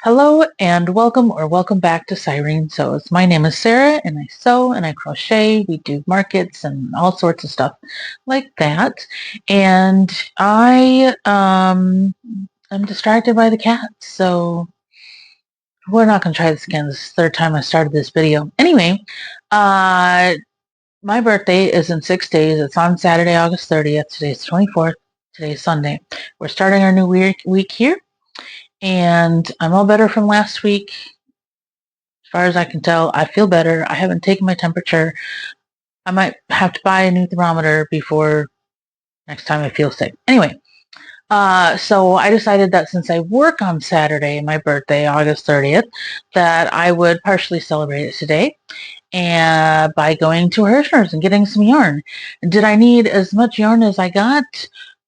Hello and welcome or welcome back to Cyrene Sews. My name is Sarah and I sew and I crochet. We do markets and all sorts of stuff like that. And I am distracted by the cat, so we're not going to try this again. This is the third time I started this video. Anyway, uh, my birthday is in 6 days. It's on Saturday, August 30th. Today's 24th. Today's Sunday. We're starting our new week here. And I'm all better from last week. As far as I can tell, I feel better. I haven't taken my temperature. I might have to buy a new thermometer before next time I feel sick. Anyway, so I decided that since I work on Saturday, my birthday, August 30th, that I would partially celebrate it today and by going to Hirschner's and getting some yarn. Did I need as much yarn as I got?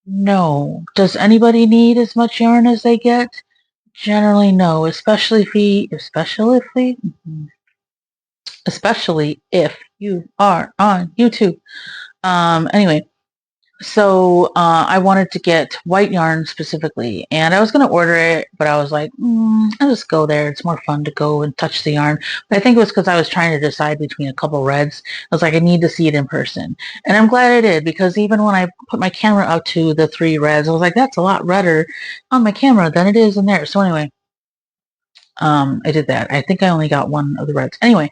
No. Does anybody need as much yarn as they get? Generally, no, especially if you are on YouTube. Anyway, so I wanted to get white yarn specifically, and I was going to order it, but I was like, I'll just go there. It's more fun to go and touch the yarn. But I think it was because I was trying to decide between a couple reds. I was like, I need to see it in person. And I'm glad I did, because even when I put my camera up to the 3 reds, I was like, that's a lot redder on my camera than it is in there. So anyway, I did that. I think I only got one of the reds. Anyway,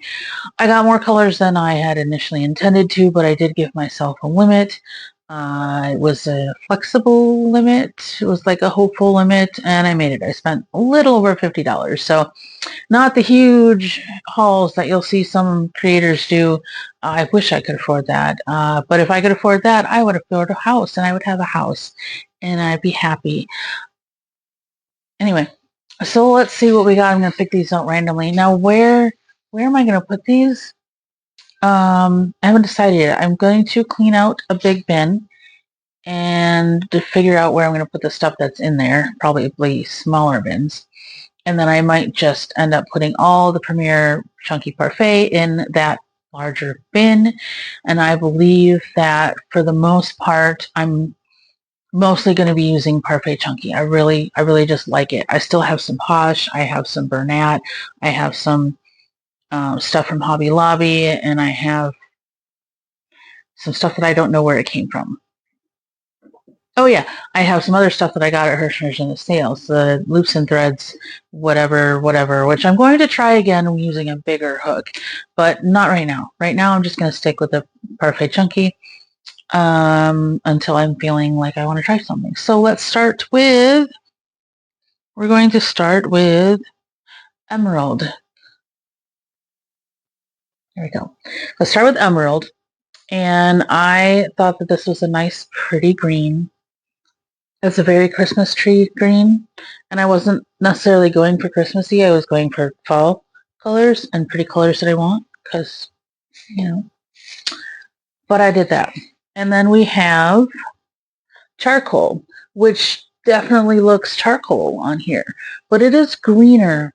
I got more colors than I had initially intended to, but I did give myself a limit. It was a flexible limit. It was like a hopeful limit, and I made it. I spent a little over $50. So not the huge hauls that you'll see some creators do. I wish I could afford that. But if I could afford that, I would afford a house, and I would have a house, and I'd be happy. Anyway, so let's see what we got. I'm going to pick these out randomly. Now, where am I going to put these? I haven't decided yet. I'm going to clean out a big bin and to figure out where I'm going to put the stuff that's in there, probably smaller bins. And then I might just end up putting all the Premier Chunky Parfait in that larger bin. And I believe that for the most part, I'm mostly going to be using Parfait Chunky. I really just like it. I still have some Posh. I have some Bernat. I have some stuff from Hobby Lobby, and I have some stuff that I don't know where it came from. Oh yeah, I have some other stuff that I got at Hirschner's in the sales, the loops and threads, whatever, which I'm going to try again using a bigger hook, but not right now. Right now I'm just going to stick with the Parfait Chunky until I'm feeling like I want to try something. So we're going to start with Emerald. There we go. Let's start with Emerald. And I thought that this was a nice, pretty green. It's a very Christmas tree green, and I wasn't necessarily going for Christmassy. I was going for fall colors and pretty colors that I want, because, but I did that. And then we have charcoal, which definitely looks charcoal on here, but it is greener.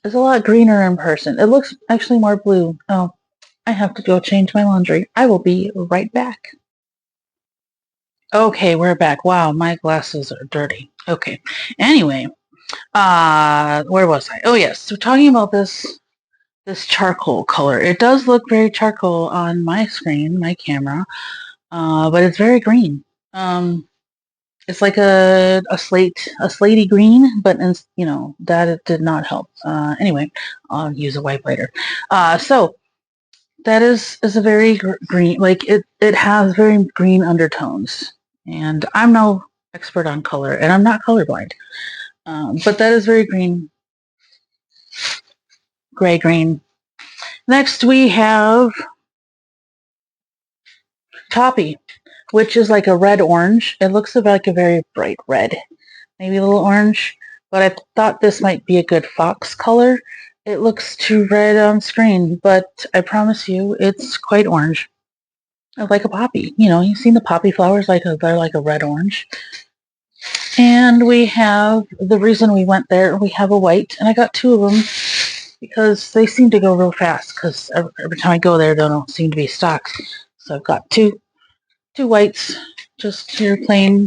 It's a lot greener in person. It looks actually more blue. Oh, I have to go change my laundry. I will be right back. Okay, we're back. Wow, my glasses are dirty. Okay. Anyway, where was I? Oh yes, so talking about this charcoal color. It does look very charcoal on my screen, my camera, but it's very green. It's like a slatey green, but that it did not help. Anyway, I'll use a wipe later. So that is a very green, like it has very green undertones. And I'm no expert on color, and I'm not colorblind. But that is very green, gray-green. Next we have Toppy, which is like a red-orange. It looks like a very bright red, maybe a little orange, but I thought this might be a good fox color. It looks too red on screen, but I promise you it's quite orange. Like a poppy. You've seen the poppy flowers, they're like a red-orange. And we have, the reason we went there, we have a white, and I got 2 of them because they seem to go real fast, because every time I go there, they don't seem to be stocked. So I've got two whites, just your plain,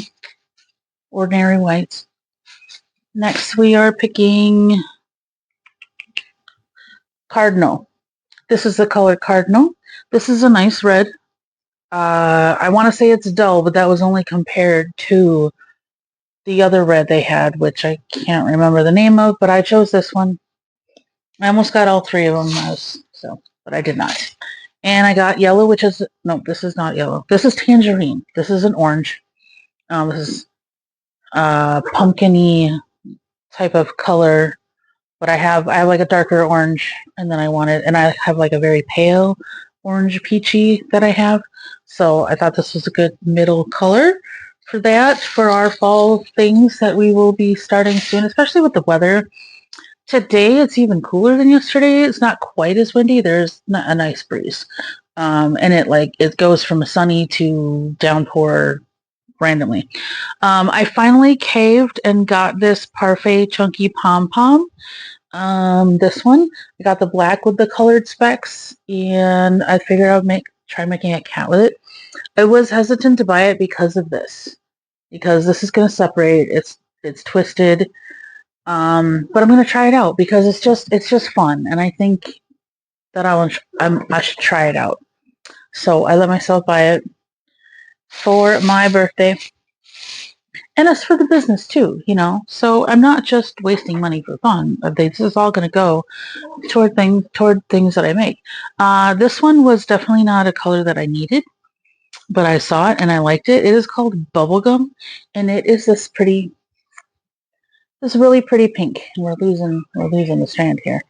ordinary whites. Next we are picking Cardinal. This is the color Cardinal. This is a nice red. I want to say it's dull, but that was only compared to the other red they had, which I can't remember the name of, but I chose this one. I almost got all three of them, but I did not. And I got yellow, which is, no, this is not yellow. This is tangerine. This is an orange. This is pumpkin-y type of color, but I have like a darker orange, and then and I have like a very pale orange peachy that I have. So I thought this was a good middle color for that, for our fall things that we will be starting soon, especially with the weather. Today it's even cooler than yesterday. It's not quite as windy. There's a nice breeze. And it goes from sunny to downpour randomly. I finally caved and got this Parfait Chunky Pom Pom. This one, I got the black with the colored specks, and I figured I would try making a cat with it. I was hesitant to buy it because of this, because this is going to separate. It's twisted. But I'm going to try it out because it's just fun, and I think that I should try it out. So I let myself buy it for my birthday. And it's for the business too, So I'm not just wasting money for fun. This is all going to go toward things that I make. This one was definitely not a color that I needed, but I saw it and I liked it. It is called Bubblegum, and it is this really pretty pink. And we're losing the strand here.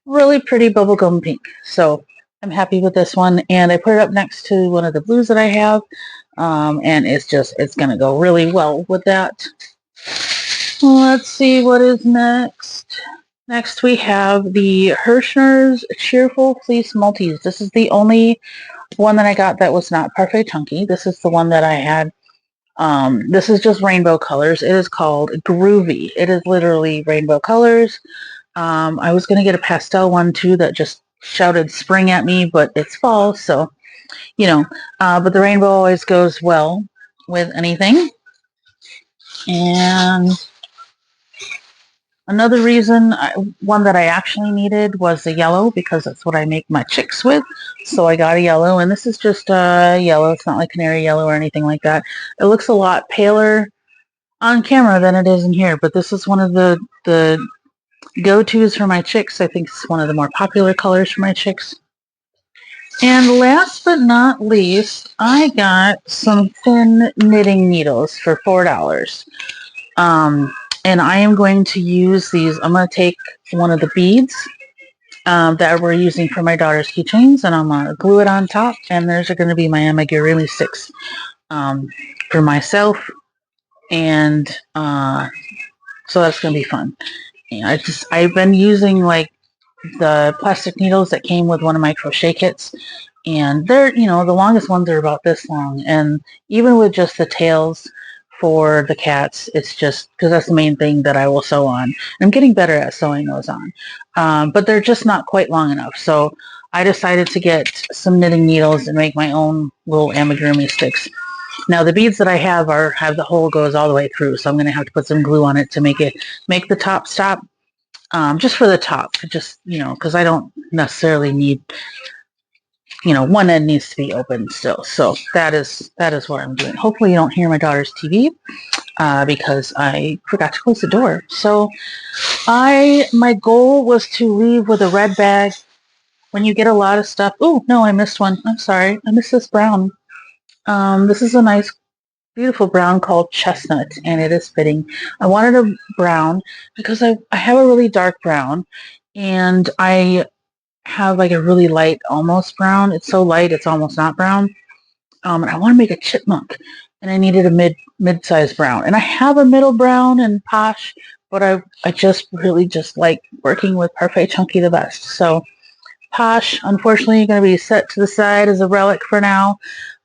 Really pretty bubblegum pink. So I'm happy with this one, and I put it up next to one of the blues that I have, and it's going to go really well with that. Let's see what is next. Next we have the Hershner's Cheerful Fleece Multis. This is the only one that I got that was not Parfait Chunky. This is the one that I had. This is just rainbow colors. It is called Groovy. It is literally rainbow colors. I was going to get a pastel one too that just shouted spring at me, but it's fall, so, but the rainbow always goes well with anything. And another reason, one that I actually needed was the yellow, because that's what I make my chicks with. So I got a yellow, and this is just yellow. It's not like canary yellow or anything like that. It looks a lot paler on camera than it is in here, but this is one of the go-tos for my chicks. I think it's one of the more popular colors for my chicks. And last but not least, I got some thin knitting needles for $4. And I am going to use these. I'm going to take one of the beads that we're using for my daughter's keychains, and I'm going to glue it on top, and there's going to be my amigurumi sticks for myself, and so that's going to be fun. And I've been using like the plastic needles that came with one of my crochet kits, and they're, the longest ones are about this long, and even with just the tails for the cats, it's just because that's the main thing that I will sew on. I'm getting better at sewing those on, but they're just not quite long enough, so I decided to get some knitting needles and make my own little amigurumi sticks. Now the beads that I have the hole goes all the way through, so I'm going to have to put some glue on it to make the top stop. Just for the top, just, because I don't necessarily need, one end needs to be open still. So that is what I'm doing. Hopefully you don't hear my daughter's TV, because I forgot to close the door. So my goal was to leave with a red bag. When you get a lot of stuff, oh no, I missed one. I'm sorry. I missed this brown. This is a nice, beautiful brown called Chestnut, and it is fitting. I wanted a brown because I have a really dark brown, and I have like a really light, almost brown. It's so light, it's almost not brown. And I want to make a chipmunk, and I needed a mid-sized brown. And I have a middle brown and Posh, but I just really just like working with Parfait Chunky the best. So Posh, unfortunately, going to be set to the side as a relic for now.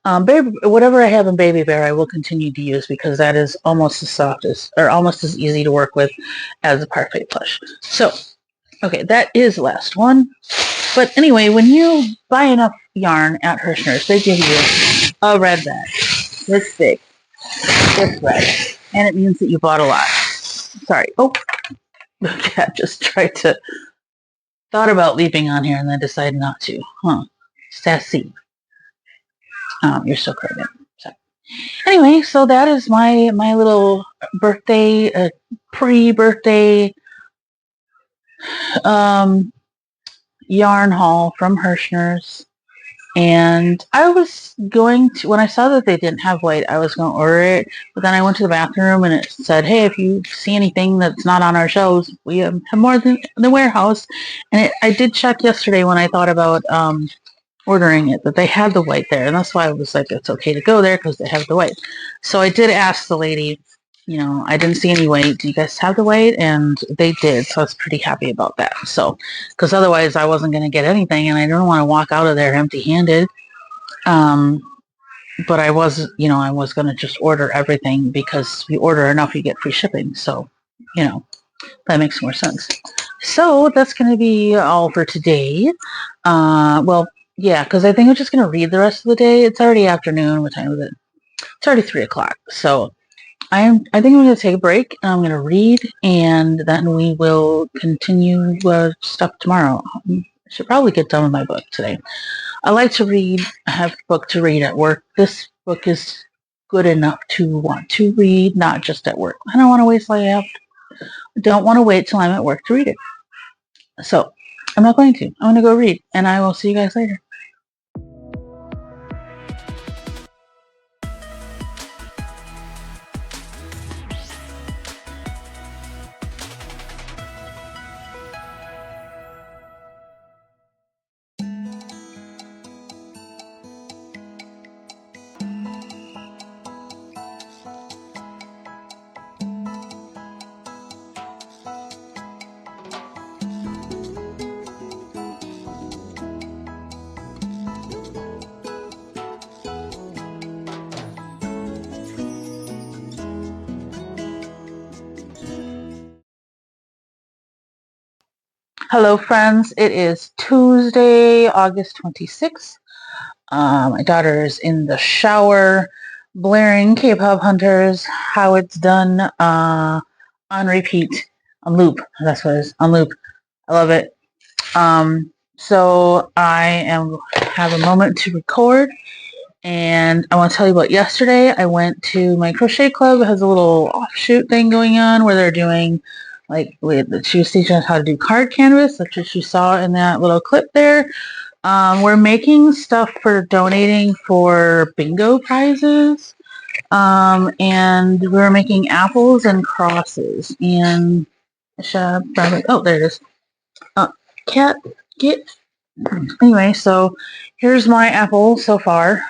Whatever I have in Baby Bear, I will continue to use, because that is almost as soft as, or almost as easy to work with as a Parfait plush. So, okay, that is the last one. But anyway, when you buy enough yarn at Hershner's, they give you a red bag, this big, this red, and it means that you bought a lot. Sorry. Oh, the cat just tried to thought about leaping on here and then decided not to. Huh. Sassy. You're so pregnant. So. Anyway, so that is my little birthday, pre-birthday yarn haul from Hirschner's. And I was going to, when I saw that they didn't have white, I was going to order it. But then I went to the bathroom and it said, hey, if you see anything that's not on our shelves, we have more than the warehouse. And I did check yesterday when I thought about ordering it, that they had the white there. And that's why I was like, it's okay to go there because they have the white. So I did ask the lady, you know, I didn't see any white. Do you guys have the white? And they did. So I was pretty happy about that. So, because otherwise I wasn't going to get anything and I didn't want to walk out of there empty-handed. But I was, you know, I was going to just order everything because you order enough, you get free shipping. So, you know, that makes more sense. So that's going to be all for today. Well, yeah, because I think I'm just going to read the rest of the day. It's already afternoon. What time is it? It's already 3 o'clock. So I think I'm going to take a break. I'm going to read, and then we will continue stuff tomorrow. I should probably get done with my book today. I like to read. I have a book to read at work. This book is good enough to want to read, not just at work. I don't want to waste my I don't want to wait till I'm at work to read it. So I'm not going to. I'm going to go read, and I will see you guys later. Hello, friends. It is Tuesday, August 26th. My daughter is in the shower, blaring K-pop Hunters, How It's Done, on repeat, on loop. That's what it is, on loop. I love it. So I have a moment to record, and I want to tell you about yesterday. I went to my crochet club. It has a little offshoot thing going on where they're doing, like, she was teaching us how to do card canvas. That's what you saw in that little clip there. We're making stuff for donating for bingo prizes. And we're making apples and crosses. And oh, there it is. Cat, get. Anyway, so here's my apple so far.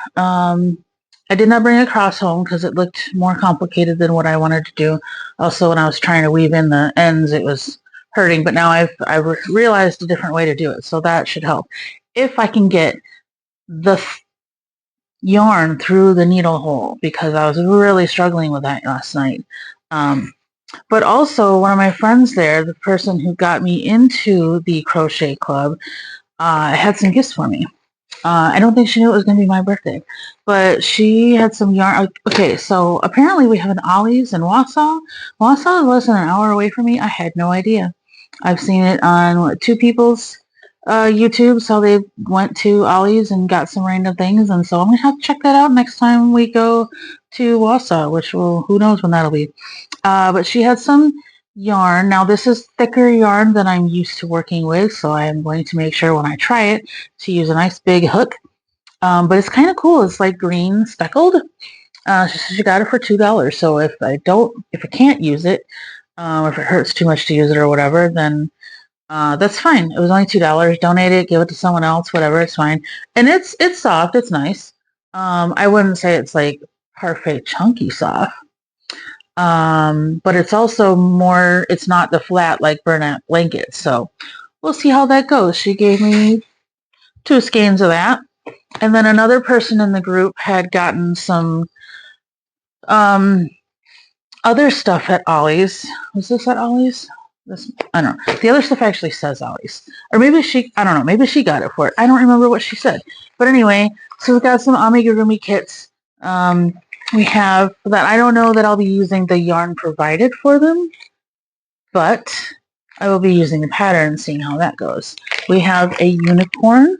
I did not bring a cross home because it looked more complicated than what I wanted to do. Also, when I was trying to weave in the ends, it was hurting. But now I've realized a different way to do it, so that should help. If I can get the yarn through the needle hole, because I was really struggling with that last night. But also, one of my friends there, the person who got me into the crochet club, had some gifts for me. I don't think she knew it was going to be my birthday, but she had some yarn. Okay, so apparently we have an Ollie's in Wausau. Wausau is less than an hour away from me. I had no idea. I've seen it on two people's YouTube, so they went to Ollie's and got some random things, and so I'm going to have to check that out next time we go to Wausau, which will, who knows when that'll be. But she had some yarn. Now this is thicker yarn than I'm used to working with, so I'm going to make sure when I try it to use a nice big hook. But it's kind of cool. It's like green speckled. She got it for $2. So if I can't use it, if it hurts too much to use it or whatever, then that's fine. It was only $2. Donate it, give it to someone else, whatever. It's fine. And it's soft. It's nice. I wouldn't say it's like perfect chunky soft. But it's also more, it's not the flat like Bernat blanket. So we'll see how that goes. She gave me 2 skeins of that. And then another person in the group had gotten some other stuff at Ollie's. Was this at Ollie's? I don't know. The other stuff actually says Ollie's. Or maybe I don't know. Maybe she got it for it. I don't remember what she said. But anyway, so we got some amigurumi kits. We have that. I don't know that I'll be using the yarn provided for them, but I will be using the pattern and seeing how that goes. We have a unicorn.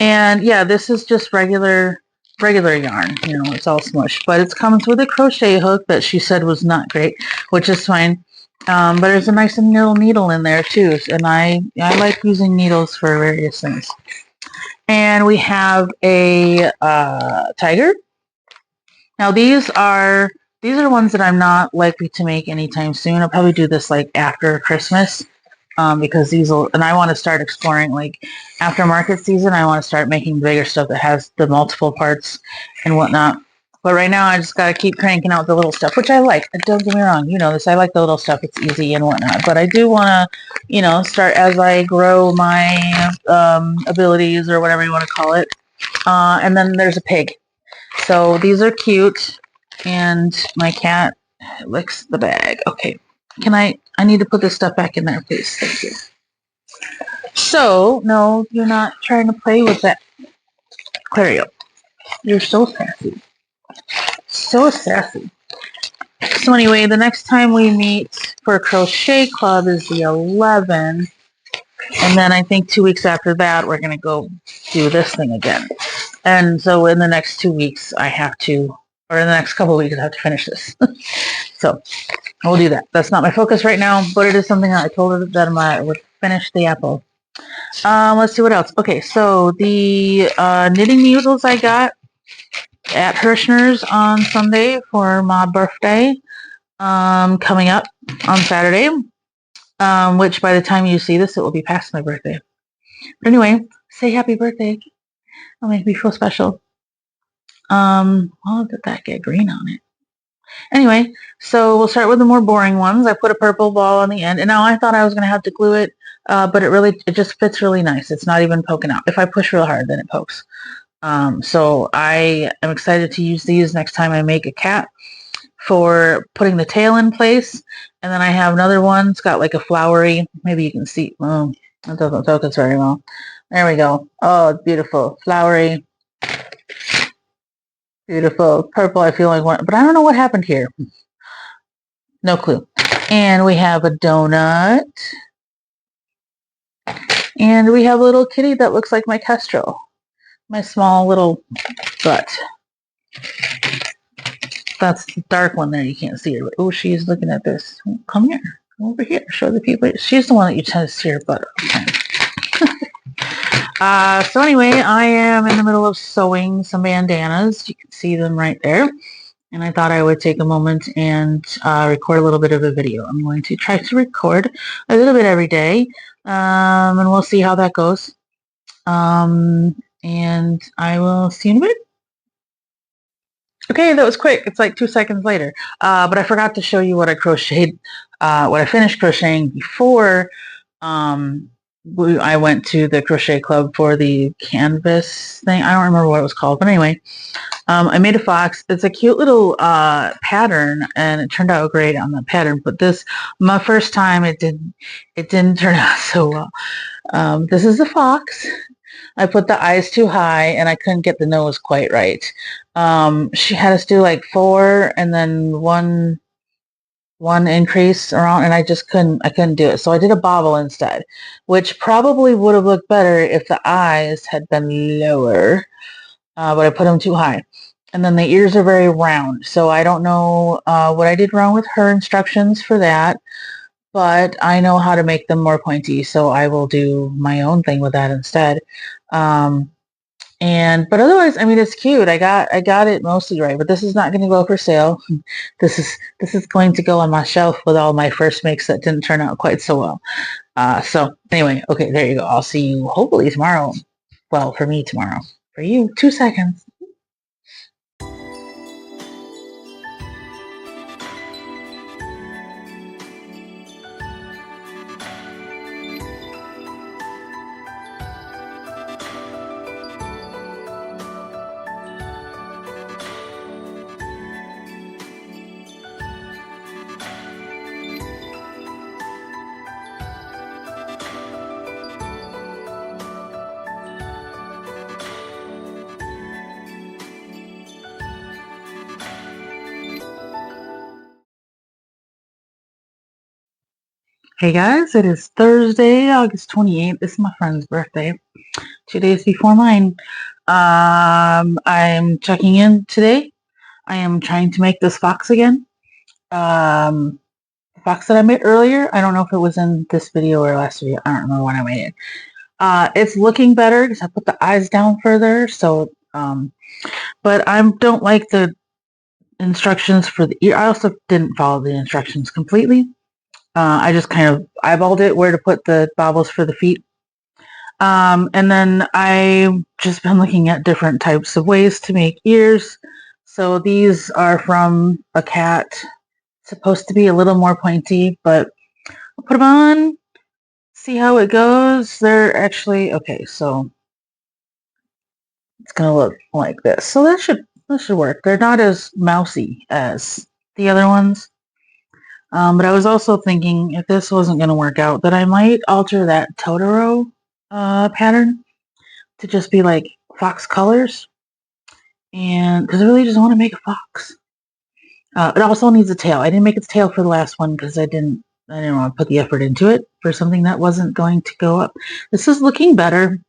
And yeah, this is just regular yarn. You know, it's all smushed. But it comes with a crochet hook that she said was not great, which is fine. But there's a nice little needle in there too. And I like using needles for various things. And we have a tiger. Now these are ones that I'm not likely to make anytime soon. I'll probably do this like after Christmas. Because and I want to start exploring like after market season. I want to start making bigger stuff that has the multiple parts and whatnot. But right now I just got to keep cranking out the little stuff, which I like. Don't get me wrong. You know this. I like the little stuff. It's easy and whatnot. But I do want to, you know, start as I grow my abilities or whatever you want to call it. And then there's a pig. So these are cute. And my cat licks the bag. Okay. I need to put this stuff back in there, please. Thank you. So, no, you're not trying to play with that. Clario, you're so sassy. So sassy. So anyway, the next time we meet for Crochet Club is the 11th. And then I think 2 weeks after that, we're going to go do this thing again. And so in the next 2 weeks, or in the next couple of weeks, I have to finish this. So we'll do that. That's not my focus right now, but it is something that I told her that I would finish the apple. Let's see what else. Okay, so the knitting needles I got at Hirschner's on Sunday for my birthday, coming up on Saturday, which by the time you see this, it will be past my birthday. But anyway, say happy birthday. That'll make me feel special. How did that get green on it? Anyway, so we'll start with the more boring ones. I put a purple ball on the end, and now I thought I was going to have to glue it, but it just fits really nice. It's not even poking out. If I push real hard, then it pokes. So I am excited to use these next time I make a cat for putting the tail in place. And then I have another one. It's got like a flowery, maybe you can see. Oh, it doesn't focus very well. There we go. Oh, it's beautiful. Flowery. Beautiful. Purple, I feel like one, but I don't know what happened here. No clue. And we have a donut. And we have a little kitty that looks like my Kestrel. My small little butt. That's the dark one there. You can't see her. Oh, she's looking at this. Come here. Come over here. Show the people. She's the one that you tend to see her butt all the time. So anyway, I am in the middle of sewing some bandanas. You can see them right there. And I thought I would take a moment and record a little bit of a video. I'm going to try to record a little bit every day. And we'll see how that goes. And I will see you in a bit. Okay, that was quick. It's like 2 seconds later. But I forgot to show you what I crocheted, what I finished crocheting before I went to the crochet club for the canvas thing. I don't remember what it was called, but anyway, I made a fox. It's a cute little pattern, and it turned out great on the pattern. But my first time, it didn't turn out so well. This is a fox. I put the eyes too high, and I couldn't get the nose quite right. She had us do like 4 and then one increase around, and I couldn't do it. So I did a bobble instead, which probably would have looked better if the eyes had been lower, but I put them too high. And then the ears are very round, so I don't know what I did wrong with her instructions for that, but I know how to make them more pointy, so I will do my own thing with that instead. But otherwise, I mean, it's cute. I got it mostly right, but this is not going to go for sale. This is going to go on my shelf with all my first makes that didn't turn out quite so well. So anyway, okay, there you go. I'll see you hopefully tomorrow. Well, for me tomorrow. For you, 2 seconds. Hey guys, it is Thursday, August 28th. This is my friend's birthday, 2 days before mine. I'm checking in today. I am trying to make this fox again. The fox that I made earlier, I don't know if it was in this video or last video. I don't remember when I made it. It's looking better because I put the eyes down further. But I don't like the instructions for the ear. I also didn't follow the instructions completely. I just kind of eyeballed it where to put the baubles for the feet. And then I've just been looking at different types of ways to make ears. So these are from a cat. Supposed to be a little more pointy, but I'll put them on, see how it goes. They're actually, okay, so it's going to look like this. So that should work. They're not as mousy as the other ones. But I was also thinking if this wasn't going to work out, that I might alter that Totoro pattern to just be like fox colors. And because I really just want to make a fox. It also needs a tail. I didn't make its tail for the last one because I didn't want to put the effort into it for something that wasn't going to go up. This is looking better.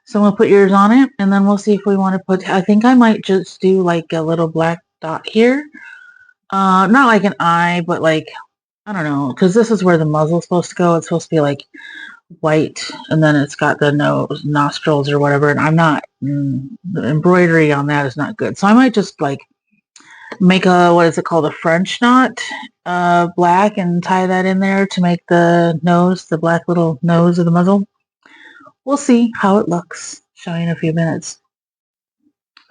So we'll put ears on it and then we'll see if we want to put, I think I might just do like a little black dot here. Not like an eye, but like, I don't know, because this is where the muzzle's supposed to go. It's supposed to be like white, and then it's got the nose, nostrils or whatever, and I'm not, the embroidery on that is not good. So I might just like make a, what is it called, a French knot, black, and tie that in there to make the nose, the black little nose of the muzzle. We'll see how it looks. Show you in a few minutes.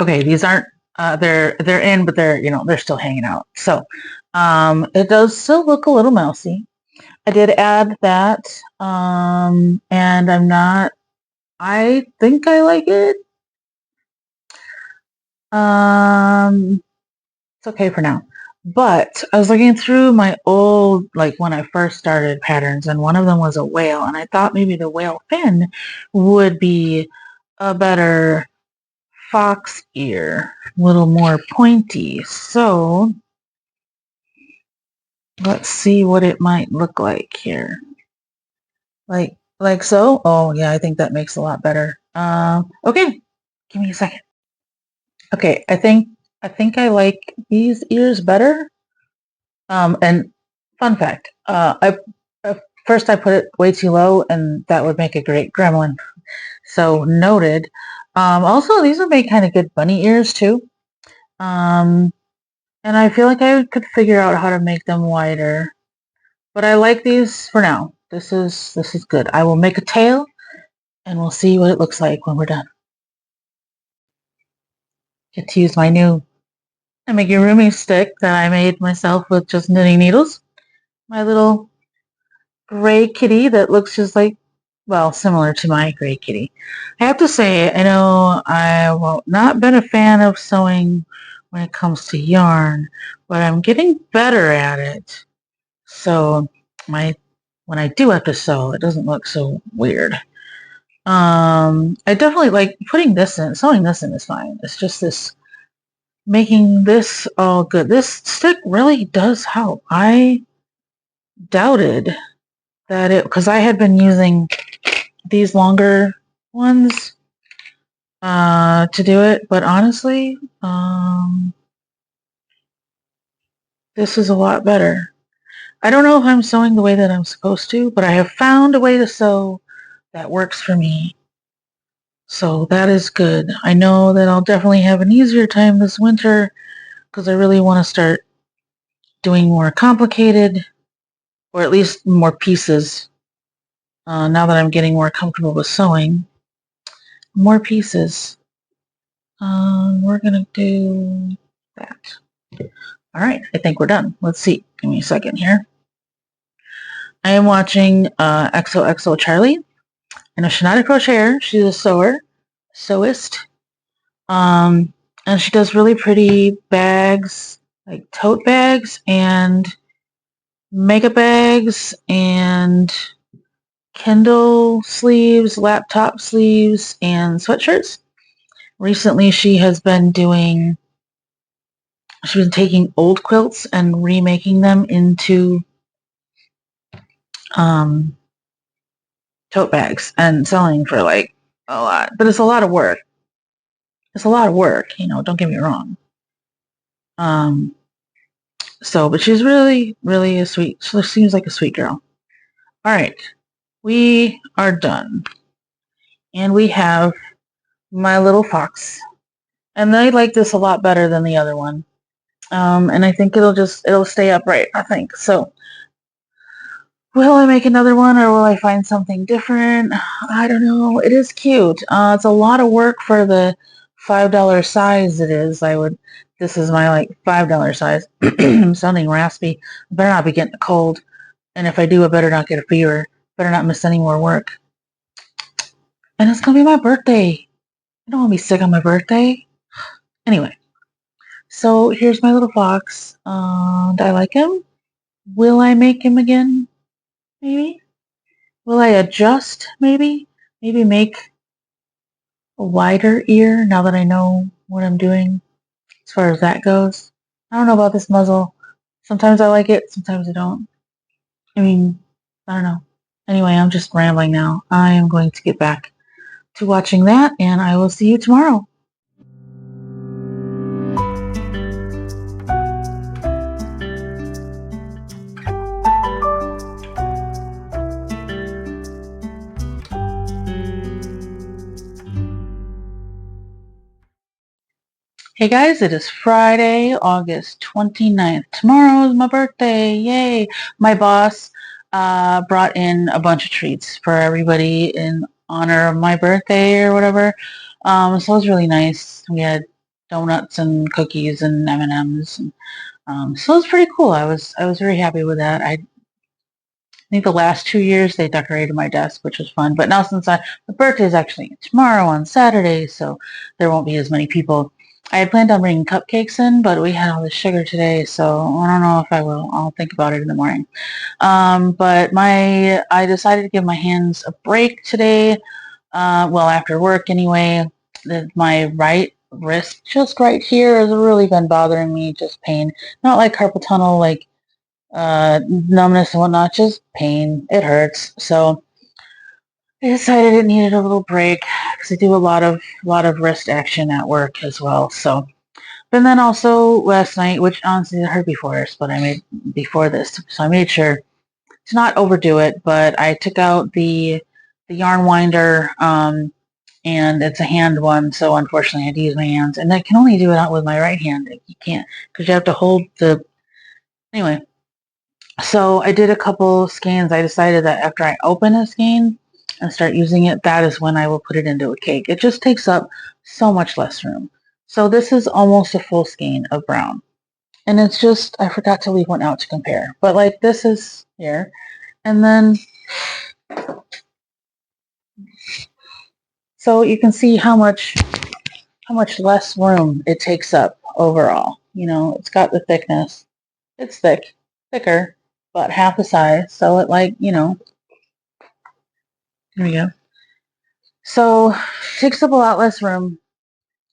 Okay, these aren't, they're in, but they're still hanging out. So it does still look a little mousy. I did add that, and I think I like it. It's okay for now. But I was looking through my old, like when I first started patterns, and one of them was a whale, and I thought maybe the whale fin would be a better fox ear, a little more pointy. So let's see what it might look like here. Like so. Oh yeah, I think that makes a lot better. Okay, give me a second. Okay, I think I like these ears better. And fun fact, first I put it way too low, and that would make a great gremlin. So noted. Also, these would make kind of good bunny ears too. And I feel like I could figure out how to make them wider. But I like these for now. This is good. I will make a tail, and we'll see what it looks like when we're done. Get to use my new amigurumi stick that I made myself with just knitting needles. My little gray kitty that looks just like, well, similar to my gray kitty. I have to say, I know I've not been a fan of sewing when it comes to yarn, but I'm getting better at it. So when I do have to sew, it doesn't look so weird. I definitely like putting this in. Sewing this in is fine. It's just this making this all good. This stick really does help. I doubted that because I had been using these longer ones to do it, but honestly, this is a lot better. I don't know if I'm sewing the way that I'm supposed to, but I have found a way to sew that works for me. So that is good. I know that I'll definitely have an easier time this winter because I really want to start doing more complicated, or at least more pieces, now that I'm getting more comfortable with sewing. More pieces. We're going to do that. All right, I think we're done. Let's see. Give me a second here. I am watching XOXO Charlie and a Shinada Crocheter. She's a sewist. And she does really pretty bags, like tote bags and makeup bags and Kindle sleeves, laptop sleeves, and sweatshirts. Recently, she's been taking old quilts and remaking them into tote bags and selling for like a lot. But it's a lot of work. It's a lot of work, don't get me wrong. But she's really, really a sweet, she seems like a sweet girl. All right, we are done. And we have my little fox. And I like this a lot better than the other one. And I think it'll stay upright, I think. So will I make another one or will I find something different? I don't know. It is cute. It's a lot of work for the $5 size it is. This is my like $5 size. I'm sounding raspy. I better not be getting a cold. And if I do, I better not get a fever. Better not miss any more work. And it's going to be my birthday. I don't want to be sick on my birthday. Anyway, so here's my little fox. Do I like him? Will I make him again? Maybe. Will I adjust? Maybe. Maybe make a wider ear now that I know what I'm doing as far as that goes. I don't know about this muzzle. Sometimes I like it, sometimes I don't. I mean, I don't know. Anyway, I'm just rambling now. I am going to get back to watching that, and I will see you tomorrow. Hey guys, it is Friday, August 29th. Tomorrow is my birthday. Yay. My boss brought in a bunch of treats for everybody in honor of my birthday or whatever. So it was really nice. We had donuts and cookies and M&Ms. So it was pretty cool. I was very happy with that. I think the last 2 years they decorated my desk, which was fun. But now since my birthday is actually tomorrow on Saturday, so there won't be as many people. I had planned on bringing cupcakes in, but we had all this sugar today, so I don't know if I will. I'll think about it in the morning. But I decided to give my hands a break today. After work anyway. My right wrist, just right here, has really been bothering me, just pain. Not like carpal tunnel, like numbness and whatnot, just pain. It hurts. So I decided it needed a little break because I do a lot of wrist action at work as well. So, and then also last night, which honestly I heard before this, but I made before this, so I made sure to not overdo it. But I took out the yarn winder, and it's a hand one, so unfortunately I had to use my hands, and I can only do it out with my right hand. You can't because you have to hold the anyway. So I did a couple skeins. I decided that after I open a skein and start using it, that is when I will put it into a cake. It just takes up so much less room. So this is almost a full skein of brown. And it's just, I forgot to leave one out to compare. But like this is here. And then, so you can see how much less room it takes up overall. It's got the thickness. It's thicker, but half the size. So it here we go. So it takes up a lot less room,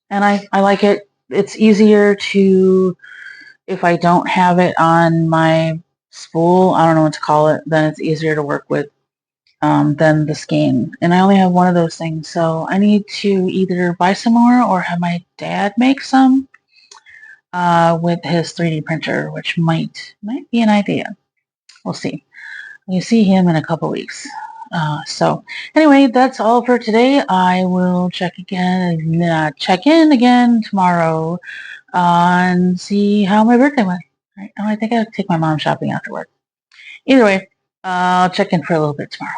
and I like it. It's easier to, if I don't have it on my spool, I don't know what to call it, then it's easier to work with than the skein. And I only have one of those things, so I need to either buy some more or have my dad make some with his 3D printer, which might be an idea. We'll see. You see him in a couple weeks. So anyway, that's all for today. I will check in again tomorrow and see how my birthday went. Right? Oh, I think I'll take my mom shopping after work. Either way, I'll check in for a little bit tomorrow.